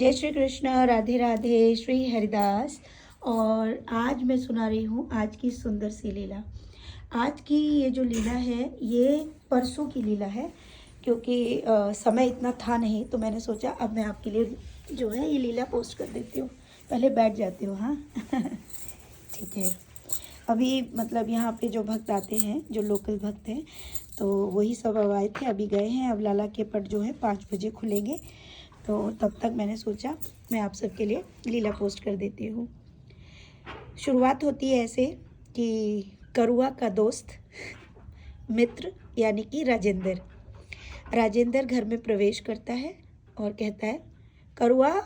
जय श्री कृष्ण, राधे राधे, श्री हरिदास। और आज मैं सुना रही हूँ आज की सुंदर सी लीला। आज की ये जो लीला है ये परसों की लीला है, क्योंकि समय इतना था नहीं, तो मैंने सोचा अब मैं आपके लिए जो है ये लीला पोस्ट कर देती हूँ। पहले बैठ जाती हूँ, हाँ। ठीक है। अभी मतलब यहाँ पे जो भक्त आते हैं, जो लोकल भक्त हैं, तो वही सब अब आए थे, अभी गए हैं। अब लाला के पट जो है 5 बजे खुलेंगे, तो तब तक मैंने सोचा मैं आप सबके लिए लीला पोस्ट कर देती हूँ। शुरुआत होती है ऐसे कि करुआ का दोस्त मित्र यानी कि राजेंद्र घर में प्रवेश करता है और कहता है, करुआ,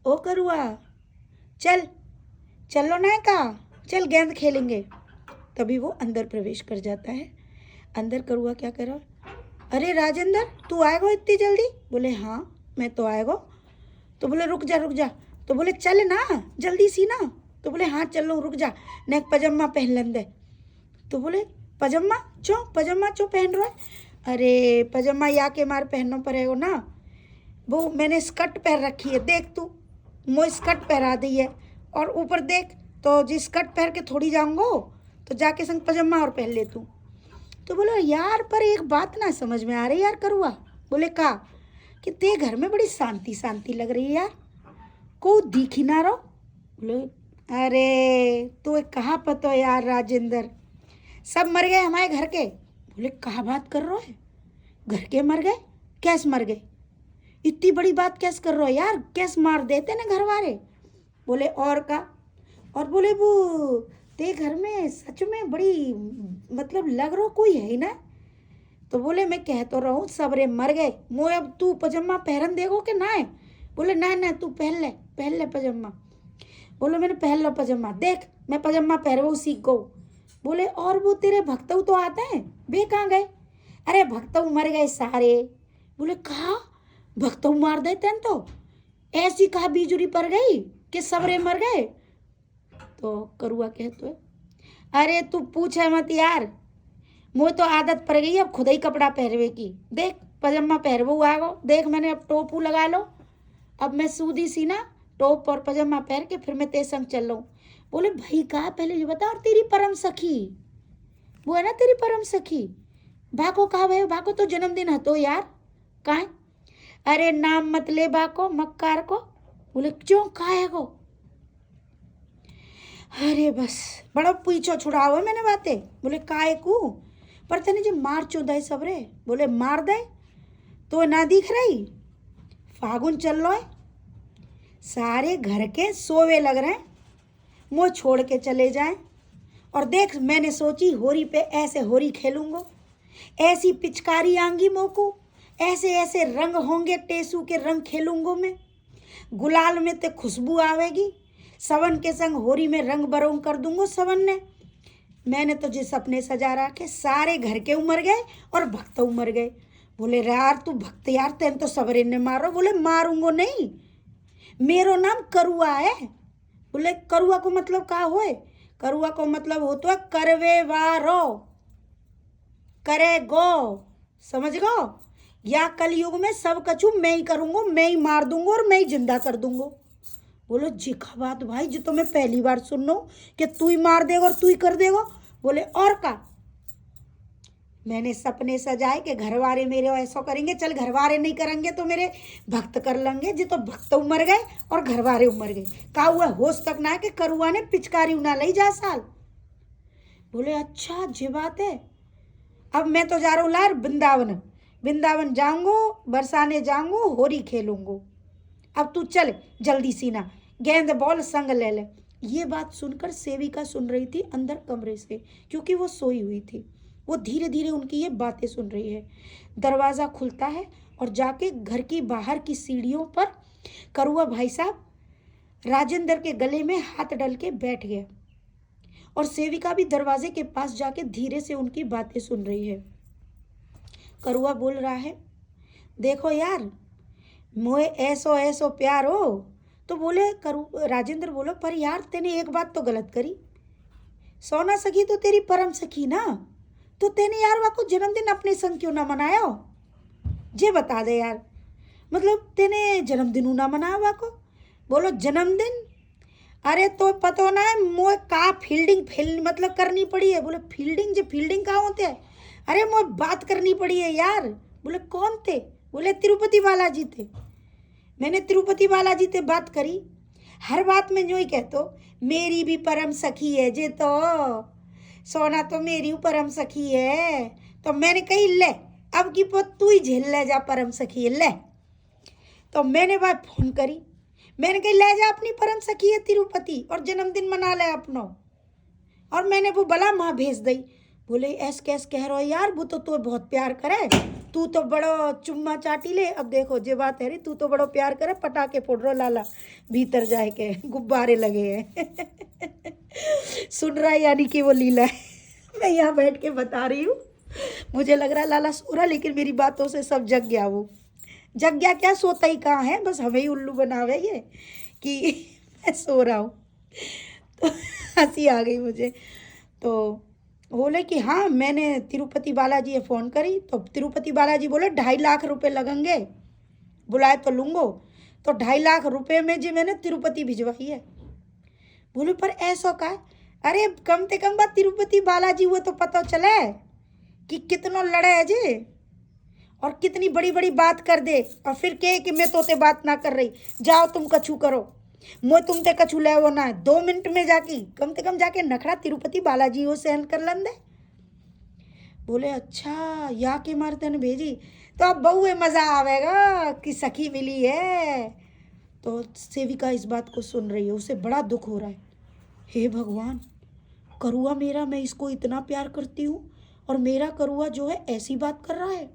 ओ करुआ, चल चलो ना का, चल गेंद खेलेंगे। तभी वो अंदर प्रवेश कर जाता है। अंदर करुआ क्या कर रहा, अरे राजेंद्र तू आएगा इतनी जल्दी? बोले हाँ मैं तो आएगा। तो बोले रुक जा। तो बोले चल ना जल्दी सी ना। तो बोले हाँ चलो रुक जा, नेक पजामा पहन लें दे। तो बोले पजामा चो पहन रहा है? अरे पजामा या के मार पहनना पड़ेगा ना, वो मैंने स्कर्ट पहन रखी है, देख तू मोई स्कर्ट पहरा दी है, और ऊपर देख तो जी स्कर्ट पहन के थोड़ी जाऊंगो, तो जाके संग पजामा और पहन ले तू। तो बोले यार पर एक बात ना समझ में आ रही यार करुआ। बोले का कि ते घर में बड़ी शांति शांति लग रही है यार, को दिख ही ना रहो। बोले अरे तो कहाँ पता यार राजेंद्र, सब मर गए हमारे घर के। बोले कहाँ बात कर रहे हो, घर के मर गए? कैसे मर गए? इतनी बड़ी बात कैसे कर रहे हो यार, कैसे मार देते ना घर वाले? बोले और का, और बोले वो ते घर में सच में बड़ी मतलब लग रहा कोई है ही ना। तो बोले मैं कह तो रहा हूँ सबरे मर गए, मोए अब तू पजामा पहन देगो कि ना है? बोले ना तू पहन ले पजामा। बोलो मैंने पहन लो पजामा, देख मैं पजामा पहनवा सीख गो। बोले और वो तेरे भक्तऊ तो आते हैं, वे कहाँ गए? अरे भक्तऊ मर गए सारे। बोले कहा भक्तऊ मार देते हैं? तो ऐसी कहा बीजुरी पड़ गई कि सबरे मर गए? तो करुआ कहते है, अरे तू पूछे मत यार, मुझे तो आदत पड़ गई अब खुद ही कपड़ा पहनवे की। देख पजामा पहनवो आगो, देख मैंने अब टोपू लगा लो, अब मैं सूदी सी ना टोप और पजामा पहन के फिर मैं तेरे संग चल रहा हूँ। बोले भाई कहा पहले ये बता, और तेरी परम सखी वो है ना, तेरी परम सखी भाको कहा भाई, भाको तो जन्मदिन है तो यार कहा? अरे नाम मत ले भाको मक्कार को। बोले क्यों कहा है को? अरे बस बड़ा पीछो छुड़ाओ है मैंने बातें। बोले काय को पर तने जो मार चौदह सबरे। बोले मार दे तो ना दिख रही, फागुन चल लो है, सारे घर के सोवे लग रहे हैं, मुँह छोड़ के चले जाएं। और देख मैंने सोची होरी पे ऐसे होरी खेलूंगा, ऐसी पिचकारी आंगी मोको, ऐसे ऐसे रंग होंगे टेसू के रंग खेलूंगो मैं, गुलाल में ते खुशबू आवेगी, सवन के संग होरी में रंग बरंग कर दूंगो सवन ने। मैंने तो जिस सपने सजा रखे सारे घर के उमर गए और भक्त उमर गए। बोले यार तू भक्त यार तेन तो सबरे ने मारो। बोले मारूंगो नहीं, मेरो नाम करुआ है। बोले करुआ को मतलब का होए? करुआ को मतलब हो तो करवे वारो, करे गो, समझ गो? या कलयुग में सब कछु मैं ही करूंगा, मैं ही मार दूंगा और मैं ही जिंदा कर दूंगा। बोलो जिखा बात भाई, जो तो मैं पहली बार सुन रहा हूँ कि तू ही मार देगा और तू ही कर देगा। बोले और का, मैंने सपने सजाए कि घर वाले मेरे ऐसा करेंगे, चल घर वाले नहीं करेंगे तो मेरे भक्त कर लेंगे। जी तो भक्त उमर गए और घर वाले उमर गए, का हुआ होश तक ना है कि करुआ ने पिचकारी उना ली जा साल। बोले अच्छा जी बात है, अब मैं तो जा रहा हूँ लार वृंदावन जाऊंगो, बरसाने जाऊंगो, होरी खेलूंगो। अब तू चल जल्दी सी ना, गेंद बॉल संग ले ले। ये बात सुनकर सेविका सुन रही थी अंदर कमरे से, क्योंकि वो सोई हुई थी। वो धीरे धीरे उनकी ये बातें सुन रही है। दरवाज़ा खुलता है और जाके घर की बाहर की सीढ़ियों पर करुआ भाई साहब राजेंद्र के गले में हाथ डाल के बैठ गया, और सेविका भी दरवाजे के पास जाके धीरे से उनकी बातें सुन रही है। करुआ बोल रहा है, देखो यार मोए ऐसो ऐसो प्यार हो। तो बोले राजेंद्र बोलो पर यार तेने एक बात तो गलत करी, सोना सखी तो तेरी परम सखी ना, तो तेने यार वाको जन्मदिन अपने संग क्यों ना मनाया? जे बता दे यार। मतलब तेने जन्मदिन ना मनावा को। बोलो जन्मदिन, अरे तो पतो ना है मोए का फील्डिंग मतलब करनी पड़ी है। बोले फील्डिंग कहाँ होते है। अरे मोए बात करनी पड़ी है यार। बोले कौन थे। बोले तिरुपति बालाजी थे। मैंने तिरुपति बालाजी से बात करी। हर बात में यूँ ही कहतो मेरी भी परम सखी है जे, तो सोना तो मेरी परम सखी है। तो मैंने कही ले अब की पोत तू ही झेल ले जा, परम सखी है ले। तो मैंने बात फोन करी, मैंने कही ले जा अपनी परम सखी है तिरुपति और जन्मदिन मना ले अपनो। और मैंने वो भला माँ भेज दी। बोले ऐस कैस कह रहा यार, वो तो बहुत प्यार करे, तू तो बड़ो चुम्मा चाटी ले। अब देखो जे बात है रही, तू तो बड़ो प्यार करे, पटाखे फोड़ रो लाला भीतर जाए के गुब्बारे लगे हैं। सुन रहा है यानी कि वो लीला है। मैं यहाँ बैठ के बता रही हूँ, मुझे लग रहा है लाला सो रहा, लेकिन मेरी बातों से सब जग गया। वो जग गया क्या, सोता ही कहाँ है, बस हमें ही उल्लू बनावे ये कि मैं सो रहा हूँ। तो हंसी आ गई मुझे। तो बोले कि हाँ मैंने तिरुपति बालाजी ये फ़ोन करी, तो तिरुपति बालाजी बोले 2.5 लाख रुपए लगेंगे, बुलाए तो लूँगो। तो 2.5 लाख रुपए में जी मैंने तिरुपति भिजवाई है। बोले पर ऐसा का, अरे कम से कम बात तिरुपति बालाजी हुए तो पता चले कि कितना लड़े है जी, और कितनी बड़ी बड़ी बात कर दे, और फिर कहे कि मैं तोते बात ना कर रही, जाओ तुम कछु करो, मैं तुम ते कछु ले वो ना है। 2 मिनट में जाके कम से कम जाके नखड़ा तिरुपति बालाजी हो सहन कर लन दे। बोले अच्छा या के मारते ने भेजी, तो अब बहुए मज़ा आवेगा कि सखी मिली है। तो सेविका इस बात को सुन रही है, उसे बड़ा दुख हो रहा है। हे भगवान, करुआ मेरा, मैं इसको इतना प्यार करती हूँ और मेरा करुआ जो है ऐसी बात कर रहा है।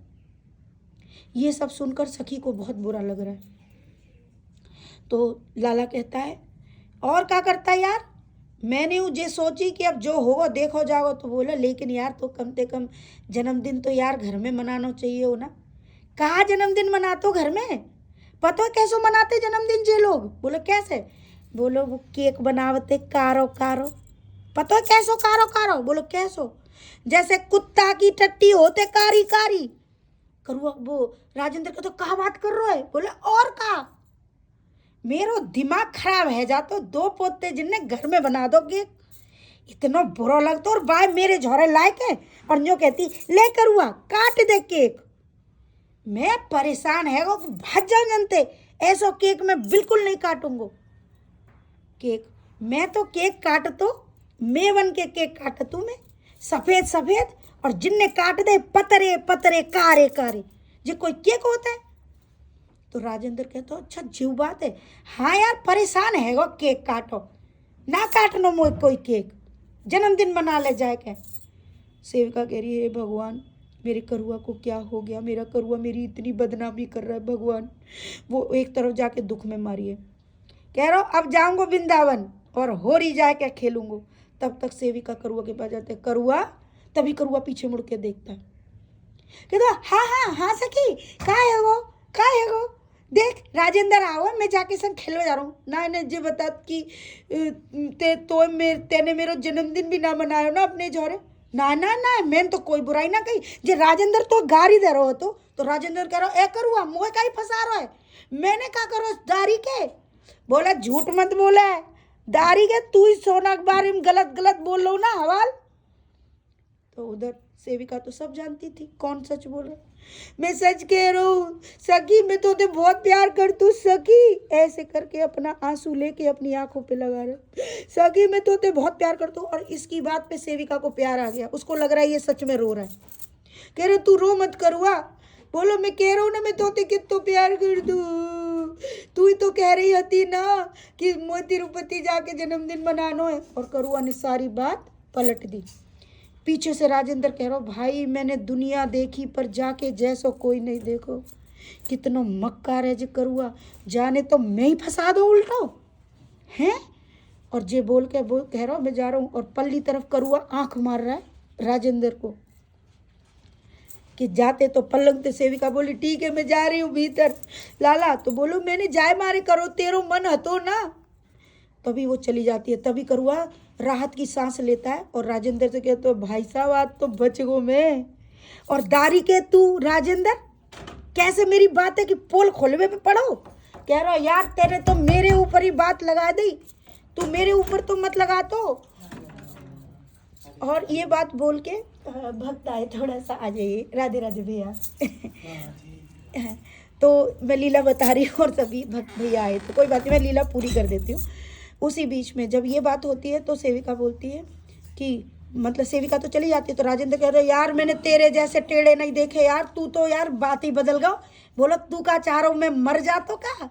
ये सब सुनकर सखी को बहुत बुरा लग रहा है। तो लाला कहता है और क्या करता है यार, मैंने ये सोची कि अब जो होगा देखो जाओ। तो बोला लेकिन यार तो कम से कम जन्मदिन तो यार घर में मनाना चाहिए हो ना। कहाँ जन्मदिन मनाते हो घर में, पता है कैसे मनाते जन्मदिन जे लोग। बोले कैसे, बोलो वो केक बनावते कारो कारो, पता है कैसो कारो कारो। बोलो कैसो, जैसे कुत्ता की टट्टी होते कारी कारी। करुआ वो राजेंद्र का तो कहा बात कर रहा है। बोले और का, मेरो दिमाग खराब है जा, तो 2 पोते जिनने घर में बना दो केक, इतना बुरा लगता। और बाय मेरे झोरे लायक है, और जो कहती ले करुआ काट दे केक। मैं परेशान है वो, भाग जाओ जनते, ऐसा केक मैं बिल्कुल नहीं काटूंगा केक। मैं तो केक काट तो मैं बन के केक काट तू, मैं सफेद सफेद, और जिनने काट दे पतरे पतरे कारे कारे, जो कोई केक होता है। तो राजेंद्र कहता अच्छा जीव बात है, हाँ यार परेशान है वो, केक काटो ना काटनो मोए कोई केक, जन्मदिन मना ले जाए क्या। सेविका कह रही है भगवान मेरे करुआ को क्या हो गया, मेरा करुआ मेरी इतनी बदनामी कर रहा है भगवान। वो एक तरफ जाके दुख में मारी है, कह रहा हूँ अब जाऊंगा वृंदावन और होरी जाए क्या खेलूंगा। तब तक सेविका करुआ के पास जाते, करुआ, तभी करुआ पीछे मुड़ के देखता है, कहता हाँ हाँ हाँ सखी का है वो देख राजेंद्र आओ, मैं जाके संग खेलने जा रहा हूँ ना। इन्हें जो बता कि तेने मेरा जन्मदिन भी ना मनायो ना अपने झोरे। ना ना ना मैंने तो कोई बुराई ना कही, जे राजेंद्र तो गारी दे रहो तो राजेंद्र कह रहा ए करुआ मुँह का ही फंसा रहा है, मैंने क्या करो दारी के। बोला झूठ मत बोला है, दारी के तू ही सोना के बारे में गलत गलत बोल लो ना हवाल। तो उधर सेविका तो सब जानती थी कौन सच बोल रहा। मैं सच कह रहा हूँ सखी, मैं तो ते बहुत प्यार करती हूँ सखी, ऐसे करके अपना आंसू लेके अपनी आंखों पे लगा रहा, सखी मैं तो ते बहुत प्यार करती हूँ। और इसकी बात पे सेविका को प्यार आ गया, उसको लग रहा है ये सच में रो रहा है। कह रहे तू रो मत करुआ, बोलो मैं कह रहा हूँ ना मैं तोते कितना प्यार कर दूँ, तू ही तो कह रही होती ना कि मैं तिरुपति जाके जन्मदिन मनाना है। और करुआ ने सारी बात पलट दी। पीछे से राजेंद्र कह रहा भाई मैंने दुनिया देखी पर जाके जैसो कोई नहीं देखो, कितना मक्कार है जे करुआ, जाने तो मैं ही फंसा दो उल्टा हैं। और जे बोल के बोल कह रहा हूँ मैं जा रहा हूँ, और पल्ली तरफ करुआ आंख मार रहा है राजेंद्र को कि जाते तो पलंग ते। सेविका बोली ठीक है मैं जा रही हूँ भीतर। लाला तो बोलो मैंने जाए मारे करो तेरो मन हतो ना। तभी वो चली जाती है, तभी करुआ राहत की सांस लेता है और राजेंद्र से कहते तो भाई साहब आज तो बच गो मैं। और दारी के तू राजेंद्र कैसे मेरी बात है कि पोल खोलवे पे पड़ो। कह रहा यार तेरे तो मेरे ऊपर ही बात लगा दी, तू मेरे ऊपर तो मत लगा तो। और ये बात बोल के भक्त आए, थोड़ा सा आ जाइए। राधे राधे भैया। तो मैं लीला बता रही हूँ और सभी भक्त भैया आए, तो कोई बात नहीं, मैं लीला पूरी कर देती हूँ। उसी बीच में जब ये बात होती है तो सेविका बोलती है कि मतलब सेविका तो चली जाती है, तो राजेंद्र कह रहे यार मैंने तेरे जैसे टेढ़े नहीं देखे यार, तू तो यार बात ही बदल गया। बोलो तू का चाह रहा हूँ मैं मर जा तो का,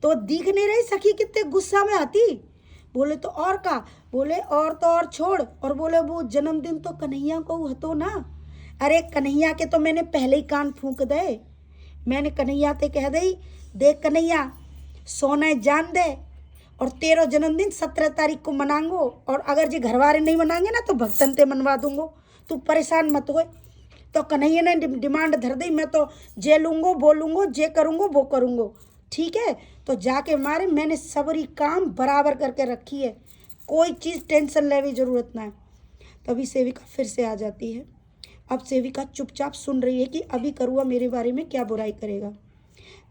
तो दिख नहीं रही सखी कितने गुस्सा में आती। बोले तो और का, बोले और तो और छोड़, और बोले वो जन्मदिन तो कन्हैया को हतो ना। अरे कन्हैया के तो मैंने पहले ही कान फूंक दे। मैंने कन्हैया ते कह दई देख कन्हैया सोना जान दे, और तेरो जन्मदिन 17 तारीख को मनांगो, और अगर जी घरवाले नहीं मनाएंगे ना तो भक्तन ते मनवा दूंगो, तू परेशान मत हो। तो कन्हैया ने डिमांड धर दी, मैं तो जे लूँगो वो लूँगो, जे करूँगो वो करूँगो। ठीक है, तो जाके मारे मैंने सबरी काम बराबर करके रखी है, कोई चीज़ टेंशन लेने की ज़रूरत ना है। तभी सेविका फिर से आ जाती है। अब सेविका चुपचाप सुन रही है कि अभी करुआ मेरे बारे में क्या बुराई करेगा।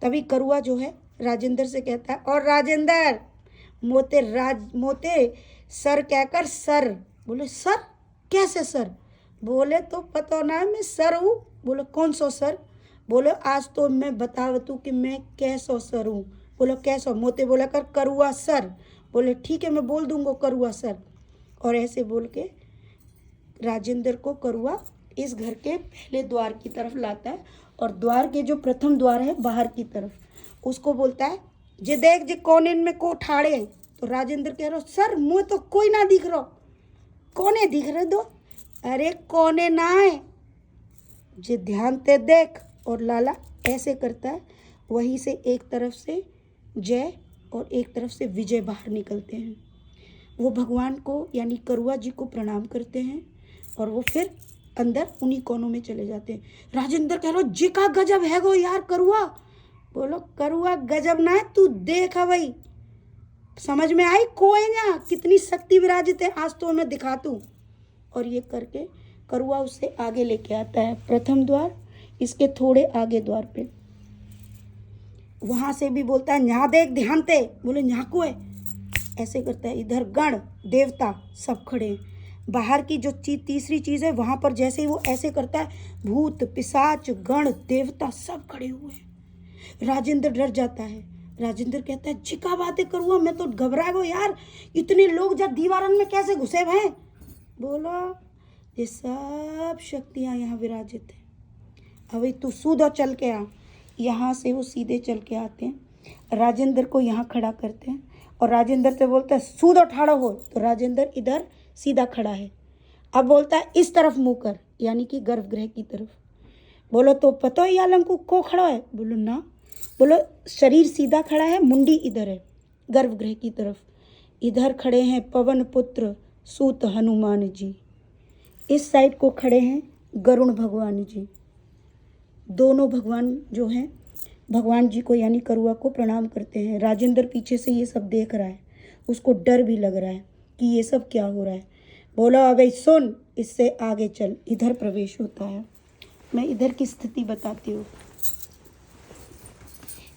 तभी करुआ जो है राजेंद्र से कहता है, और राजेंद्र मोते सर कहकर सर। बोले सर कैसे सर? बोले तो पता ना है मैं सर हूँ। बोले कौन सो सर? बोले आज तो मैं बतावतू कि मैं कैसो सर हूँ। बोलो कैसो? मोते बोला कर करुआ सर। बोले ठीक है मैं बोल दूंगा करुआ सर। और ऐसे बोल के राजेंद्र को करुआ इस घर के पहले द्वार की तरफ लाता है, और द्वार के जो प्रथम द्वार है बाहर की तरफ उसको बोलता है जे देख जे कौन इनमें को ठाड़े है। तो राजेंद्र कह रहा सर मुँह तो कोई ना दिख रहा। कौने दिख रहे दो? अरे कौने ना है जे ध्यान ते देख। और लाला ऐसे करता है, वहीं से एक तरफ से जय और एक तरफ से विजय बाहर निकलते हैं। वो भगवान को यानी करुआ जी को प्रणाम करते हैं और वो फिर अंदर उन्हीं कोनों में चले जाते हैं। राजेंद्र कह रहा जी का गजब है गो यार करुआ। बोलो करुआ गजब ना है, तू देख भाई समझ में आई कोई ना कितनी शक्ति विराजित है, आज तो मैं दिखा दूं। और ये करके करुआ उससे आगे लेके आता है प्रथम द्वार, इसके थोड़े आगे द्वार पे। वहां से भी बोलता है यहाँ देख ध्यान ते। बोले यहाँ को है, ऐसे करता है। इधर गण देवता सब खड़े हैं। बाहर की जो तीसरी चीज़ है वहाँ पर जैसे ही वो ऐसे करता है, भूत पिशाच गण देवता सब खड़े हुए हैं। राजेंद्र डर जाता है। राजेंद्र कहता है जी का बातें करूँ, मैं तो घबरा गो यार, इतने लोग जब दीवारन में कैसे घुसे हैं। बोलो ये सब शक्तियाँ यहाँ विराजित है। अभी तू सीधा चल के आ। यहाँ से वो सीधे चल के आते हैं, राजेंद्र को यहाँ खड़ा करते हैं और राजेंद्र से बोलता है सीधा ठाड़ा हो। तो राजेंद्र इधर सीधा खड़ा है। अब बोलता है इस तरफ मुँह कर, यानी कि गर्भगृह की तरफ। बोलो तो पता है यालंकु को खड़ा है? बोलो ना। बोलो शरीर सीधा खड़ा है, मुंडी इधर है गर्भगृह की तरफ। इधर खड़े हैं पवन पुत्र सूत हनुमान जी, इस साइड को खड़े हैं गरुण भगवान जी। दोनों भगवान जो हैं भगवान जी को यानी करुआ को प्रणाम करते हैं। राजेंद्र पीछे से ये सब देख रहा है, उसको डर भी लग रहा है कि ये सब क्या हो रहा है। बोला अबे सुन, इससे आगे चल। इधर प्रवेश होता है। मैं इधर की स्थिति बताती हूँ।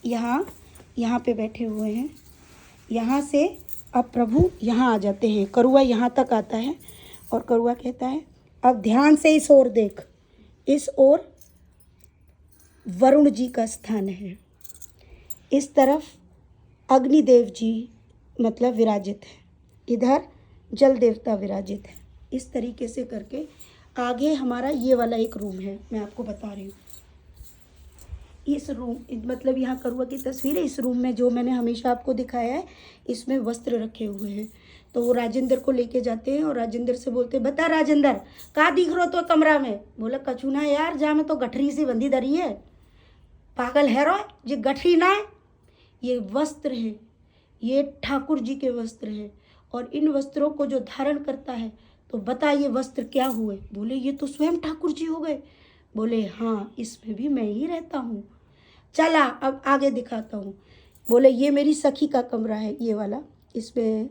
यहाँ पे बैठे हुए हैं। यहाँ से अब प्रभु यहाँ आ जाते हैं। करुआ यहाँ तक आता है और करुआ कहता है अब ध्यान से इस ओर देख। इस ओर वरुण जी का स्थान है, इस तरफ अग्निदेव जी मतलब विराजित है, इधर जल देवता विराजित है। इस तरीके से करके आगे हमारा ये वाला एक रूम है, मैं आपको बता रही हूँ। इस रूम मतलब यहाँ करुआ की तस्वीर है। इस रूम में जो मैंने हमेशा आपको दिखाया है, इसमें वस्त्र रखे हुए हैं। तो वो राजेंद्र को लेके जाते हैं और राजेंद्र से बोलते हैं बता राजेंद्र का दिख रो तो कमरा में? बोला कछु ना यार, जहाँ में तो गठरी सी बंधी धरी है। पागल है रो जी, गठरी ना है, ये वस्त्र है, ये ठाकुर जी के वस्त्र है। और इन वस्त्रों को जो धारण करता है तो बता ये वस्त्र क्या हुए? बोले ये तो स्वयं ठाकुर जी हो गए। बोले हाँ, इसमें भी मैं ही रहता हूँ। चला अब आगे दिखाता हूँ। बोले ये मेरी सखी का कमरा है, ये वाला, इसमें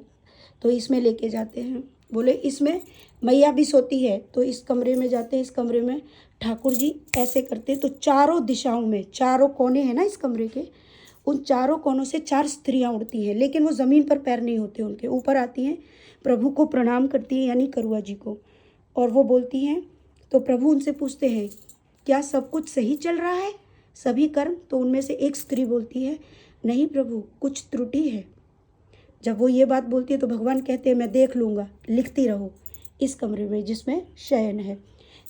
तो इसमें लेके जाते हैं। बोले इसमें मैया भी सोती है। तो इस कमरे में जाते हैं, इस कमरे में ठाकुर जी ऐसे करते, तो चारों दिशाओं में, चारों कोने हैं ना इस कमरे के, उन चारों कोनों से 4 स्त्रियां उड़ती हैं, लेकिन वो ज़मीन पर पैर नहीं होते उनके, ऊपर आती हैं, प्रभु को प्रणाम करती हैं, यानी करुआ जी को, और वो बोलती हैं। तो प्रभु उनसे पूछते हैं क्या सब कुछ सही चल रहा है, सभी कर्म? तो उनमें से एक स्त्री बोलती है नहीं प्रभु, कुछ त्रुटि है। जब वो ये बात बोलती है तो भगवान कहते हैं मैं देख लूँगा, लिखती रहो इस कमरे में जिसमें शयन है।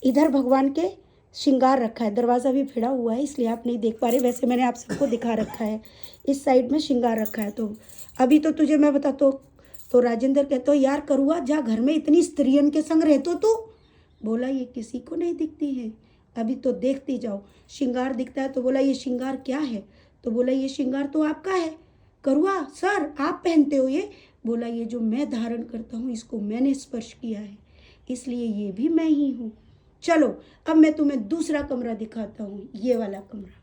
इधर भगवान के श्रृंगार रखा है, दरवाज़ा भी भिड़ा हुआ है इसलिए आप नहीं देख पा रहे, वैसे मैंने आप सबको दिखा रखा है। इस साइड में श्रृंगार रखा है। तो अभी तो तुझे मैं बता तो राजेंद्र कहते हो यार करुआ, जा घर में इतनी स्त्रियन के संग रहते हो। तो बोला ये किसी को नहीं दिखती है, अभी तो देखती जाओ। श्रृंगार दिखता है तो बोला ये श्रृंगार क्या है? तो बोला ये श्रृंगार तो आपका है करुआ, सर आप पहनते हो ये। बोला ये जो मैं धारण करता हूँ इसको मैंने स्पर्श किया है, इसलिए ये भी मैं ही हूँ। चलो अब मैं तुम्हें दूसरा कमरा दिखाता हूँ, ये वाला कमरा,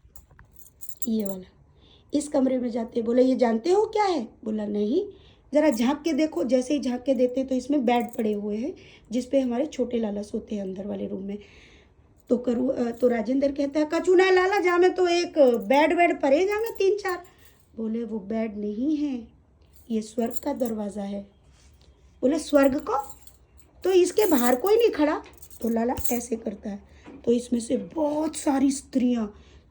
ये वाला। इस कमरे में जाते बोले ये जानते हो क्या है? बोला नहीं, ज़रा झांक के देखो। जैसे ही झांक के देते तो इसमें बेड पड़े हुए हैं जिस पे हमारे छोटे लाला सोते हैं अंदर वाले रूम में। तो राजेंद्र कहता है कचूना लाला जा में तो एक बेड पड़े जा में 3-4। बोले वो बेड नहीं है, ये स्वर्ग का दरवाज़ा है। बोले स्वर्ग को? तो इसके बाहर कोई नहीं खड़ा? तो लाला ऐसे करता है, तो इसमें से बहुत सारी स्त्रियां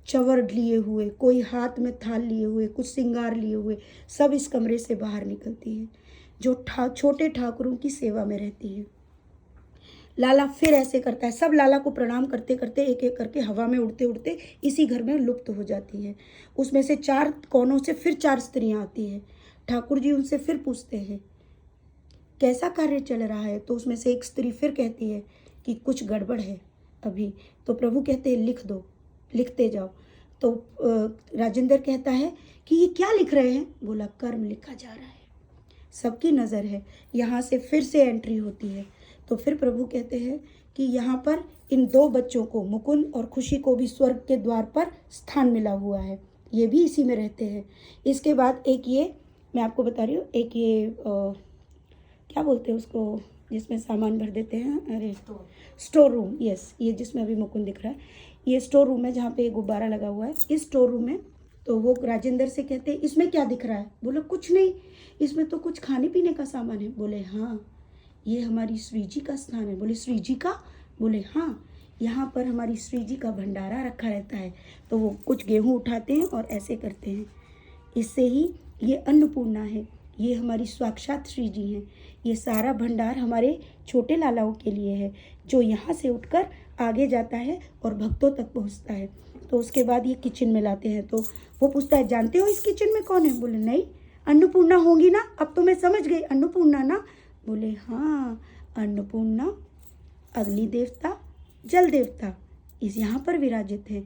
चवर लिए हुए, कोई हाथ में थाल लिए हुए, कुछ श्रृंगार लिए हुए, सब इस कमरे से बाहर निकलती हैं, जो छोटे ठाकुरों की सेवा में रहती है। लाला फिर ऐसे करता है, सब लाला को प्रणाम करते करते एक एक करके हवा में उड़ते उड़ते इसी घर में लुप्त हो जाती है। उसमें से 4 कोनों से फिर 4 स्त्रियां आती हैं। ठाकुर जी उनसे फिर पूछते हैं कैसा कार्य चल रहा है? तो उसमें से एक स्त्री फिर कहती है कि कुछ गड़बड़ है अभी। तो प्रभु कहते हैं लिख दो, लिखते जाओ। तो राजेंद्र कहता है कि ये क्या लिख रहे हैं? बोला कर्म लिखा जा रहा है, सबकी नज़र है। यहाँ से फिर से एंट्री होती है। तो फिर प्रभु कहते हैं कि यहाँ पर इन 2 बच्चों को, मुकुंद और खुशी को भी स्वर्ग के द्वार पर स्थान मिला हुआ है, ये भी इसी में रहते हैं। इसके बाद एक ये मैं आपको बता रही हूँ, एक ये क्या बोलते हैं उसको जिसमें सामान भर देते हैं, अरे स्टोर रूम, यस, ये जिसमें अभी मुकुंद दिख रहा है, ये स्टोर रूम है जहाँ पे गुब्बारा लगा हुआ है। इस स्टोर रूम में तो वो राजेंद्र से कहते हैं इसमें क्या दिख रहा है? बोला कुछ नहीं, इसमें तो कुछ खाने पीने का सामान है। बोले हाँ, ये हमारी श्री जी का स्थान है। बोले श्री जी का? बोले हाँ, यहाँ पर हमारी श्री जी का भंडारा रखा रहता है। तो वो कुछ गेहूँ उठाते हैं और ऐसे करते हैं, इससे ही ये अन्नपूर्णा है, ये हमारी साक्षात श्री जी हैं। ये सारा भंडार हमारे छोटे लालाओं के लिए है, जो यहाँ से उठकर आगे जाता है और भक्तों तक पहुँचता है। तो उसके बाद ये किचन में लाते हैं। तो वो पूछता है जानते हो इस किचन में कौन है? बोले नहीं, अन्नपूर्णा होंगी ना, अब तो मैं समझ गई, अन्नपूर्णा ना। बोले हाँ, अन्नपूर्णा अग्नि देवता, जल देवता इस यहाँ पर विराजित है।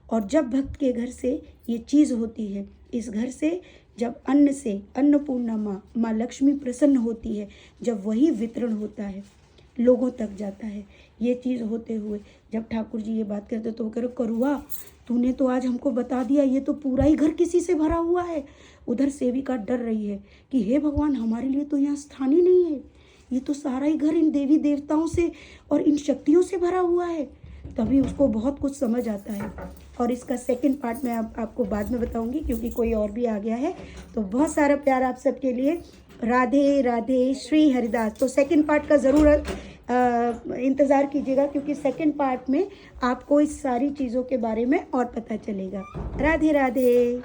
और जब भक्त के घर से ये चीज़ होती है, इस घर से जब अन्न से अन्नपूर्णा माँ लक्ष्मी प्रसन्न होती है, जब वही वितरण होता है, लोगों तक जाता है। ये चीज़ होते हुए जब ठाकुर जी ये बात करते तो वो कह रहे करुआ, तूने तो आज हमको बता दिया, ये तो पूरा ही घर किसी से भरा हुआ है। उधर सेविका डर रही है कि हे भगवान, हमारे लिए तो यहाँ स्थान ही नहीं है, ये तो सारा ही घर इन देवी देवताओं से और इन शक्तियों से भरा हुआ है। तभी उसको बहुत कुछ समझ आता है। और इसका सेकंड पार्ट मैं आपको बाद में बताऊंगी, क्योंकि कोई और भी आ गया है। तो बहुत सारा प्यार आप सबके लिए। राधे राधे श्री हरिदास। तो सेकंड पार्ट का ज़रूर इंतज़ार कीजिएगा, क्योंकि सेकंड पार्ट में आपको इस सारी चीज़ों के बारे में और पता चलेगा। राधे राधे।